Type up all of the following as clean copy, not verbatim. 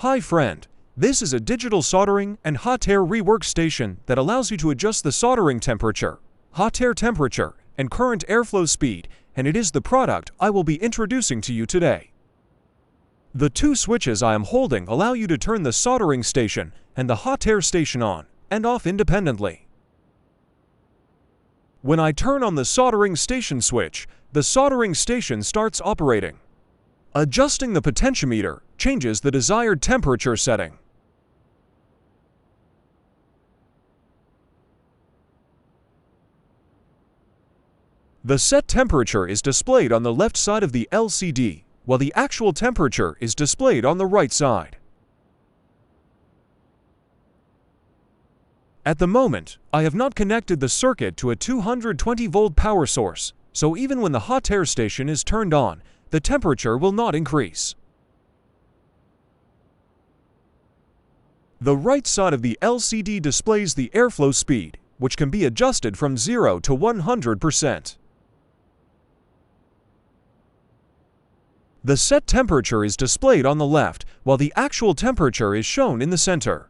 Hi friend, this is a digital soldering and hot air rework station that allows you to adjust the soldering temperature, hot air temperature, and current airflow speed, and it is the product I will be introducing to you today. The two switches I am holding allow you to turn the soldering station and the hot air station on and off independently. When I turn on the soldering station switch, the soldering station starts operating. Adjusting the potentiometer changes the desired temperature setting. The set temperature is displayed on the left side of the LCD, while the actual temperature is displayed on the right side. At the moment, I have not connected the circuit to a 220-volt power source, so even when the hot air station is turned on, the temperature will not increase. The right side of the LCD displays the airflow speed, which can be adjusted from 0 to 100%. The set temperature is displayed on the left, while the actual temperature is shown in the center.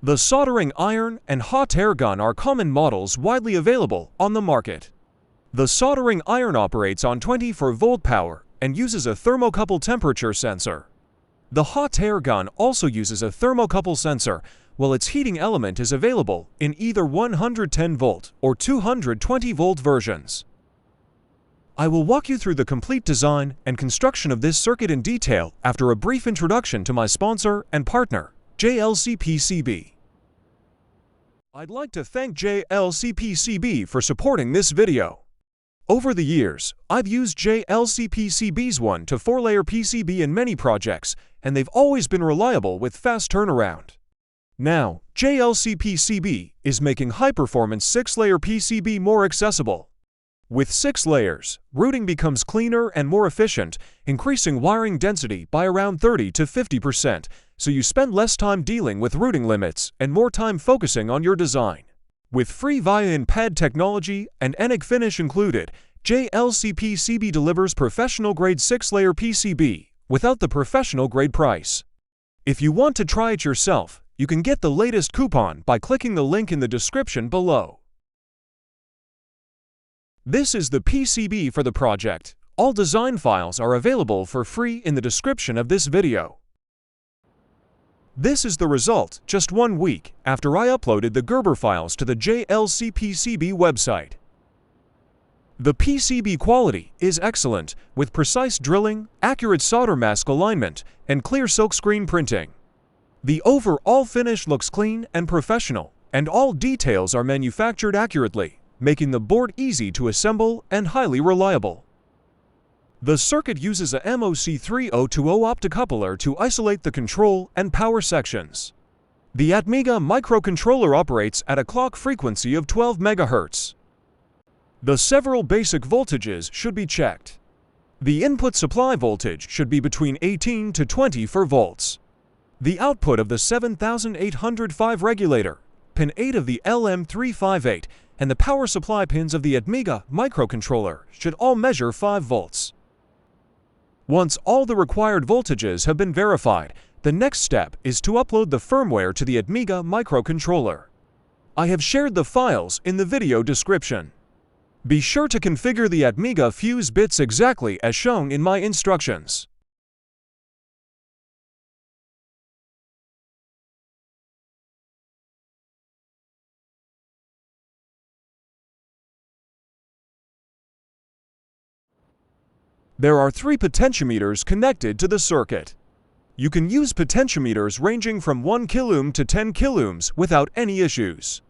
The soldering iron and hot air gun are common models widely available on the market. The soldering iron operates on 24-volt power and uses a thermocouple temperature sensor. The hot air gun also uses a thermocouple sensor, while its heating element is available in either 110-volt or 220-volt versions. I will walk you through the complete design and construction of this circuit in detail after a brief introduction to my sponsor and partner, JLCPCB. I'd like to thank JLCPCB for supporting this video. Over the years, I've used JLCPCB's 1 to 4-layer PCB in many projects, and they've always been reliable with fast turnaround. Now, JLCPCB is making high-performance 6-layer PCB more accessible. With 6 layers, routing becomes cleaner and more efficient, increasing wiring density by around 30 to 50%, so you spend less time dealing with routing limits and more time focusing on your design. With free via-in pad technology and Atmega finish included, JLCPCB delivers professional-grade 6-layer PCB without the professional-grade price. If you want to try it yourself, you can get the latest coupon by clicking the link in the description below. This is the PCB for the project. All design files are available for free in the description of this video. This is the result just 1 week after I uploaded the Gerber files to the JLCPCB website. The PCB quality is excellent, with precise drilling, accurate solder mask alignment, and clear silkscreen printing. The overall finish looks clean and professional, and all details are manufactured accurately, making the board easy to assemble and highly reliable. The circuit uses a MOC3020 optocoupler to isolate the control and power sections. The Atmega microcontroller operates at a clock frequency of 12 MHz. The several basic voltages should be checked. The input supply voltage should be between 18 to 24 volts. The output of the 7805 regulator, pin 8 of the LM358, and the power supply pins of the Atmega microcontroller should all measure 5 volts. Once all the required voltages have been verified, the next step is to upload the firmware to the Atmega microcontroller. I have shared the files in the video description. Be sure to configure the Atmega fuse bits exactly as shown in my instructions. There are 3 potentiometers connected to the circuit. You can use potentiometers ranging from 1 kiloohm to 10 kiloohms without any issues.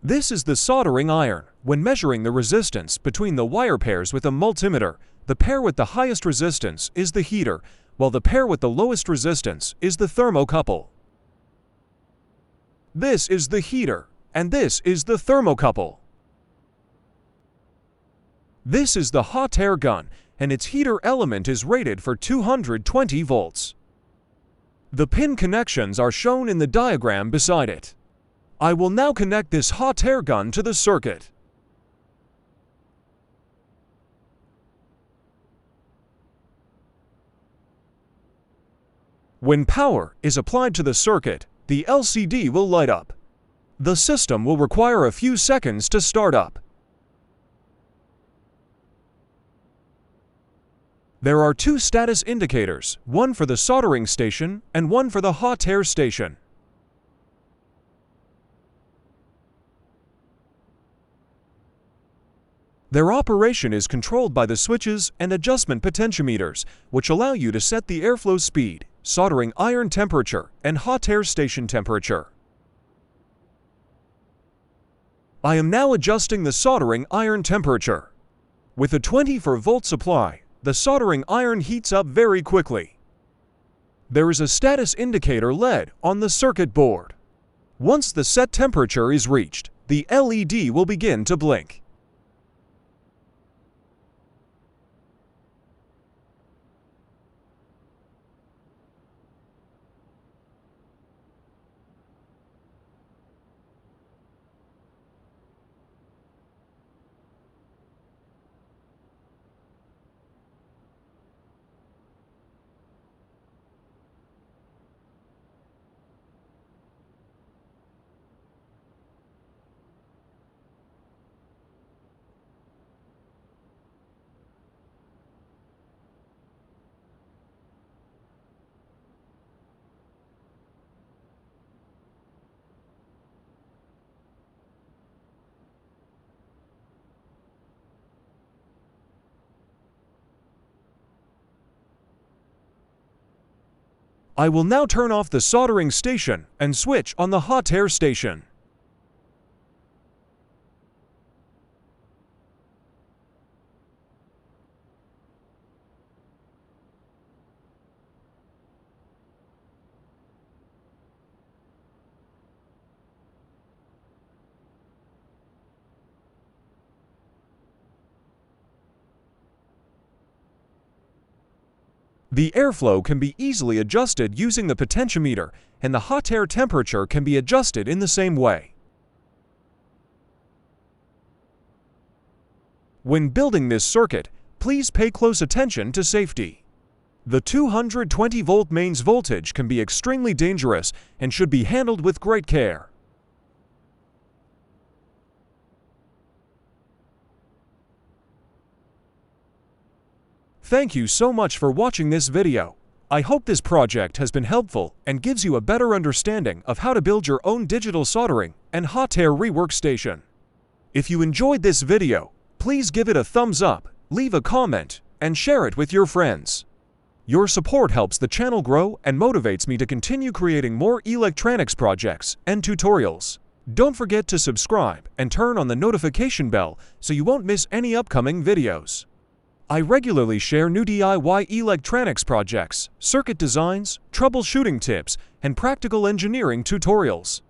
This is the soldering iron. When measuring the resistance between the wire pairs with a multimeter, the pair with the highest resistance is the heater, while the pair with the lowest resistance is the thermocouple. This is the heater, and this is the thermocouple. This is the hot air gun, and its heater element is rated for 220 volts. The pin connections are shown in the diagram beside it. I will now connect this hot air gun to the circuit. When power is applied to the circuit, the LCD will light up. The system will require a few seconds to start up. There are two status indicators, one for the soldering station and one for the hot air station. Their operation is controlled by the switches and adjustment potentiometers, which allow you to set the airflow speed, soldering iron temperature, and hot air station temperature. I am now adjusting the soldering iron temperature. With a 24-volt supply, the soldering iron heats up very quickly. There is a status indicator LED on the circuit board. Once the set temperature is reached, the LED will begin to blink. I will now turn off the soldering station and switch on the hot air station. The airflow can be easily adjusted using the potentiometer, and the hot air temperature can be adjusted in the same way. When building this circuit, please pay close attention to safety. The 220-volt mains voltage can be extremely dangerous and should be handled with great care. Thank you so much for watching this video. I hope this project has been helpful and gives you a better understanding of how to build your own digital soldering and hot air rework station. If you enjoyed this video, please give it a thumbs up, leave a comment, and share it with your friends. Your support helps the channel grow and motivates me to continue creating more electronics projects and tutorials. Don't forget to subscribe and turn on the notification bell so you won't miss any upcoming videos. I regularly share new DIY electronics projects, circuit designs, troubleshooting tips, and practical engineering tutorials.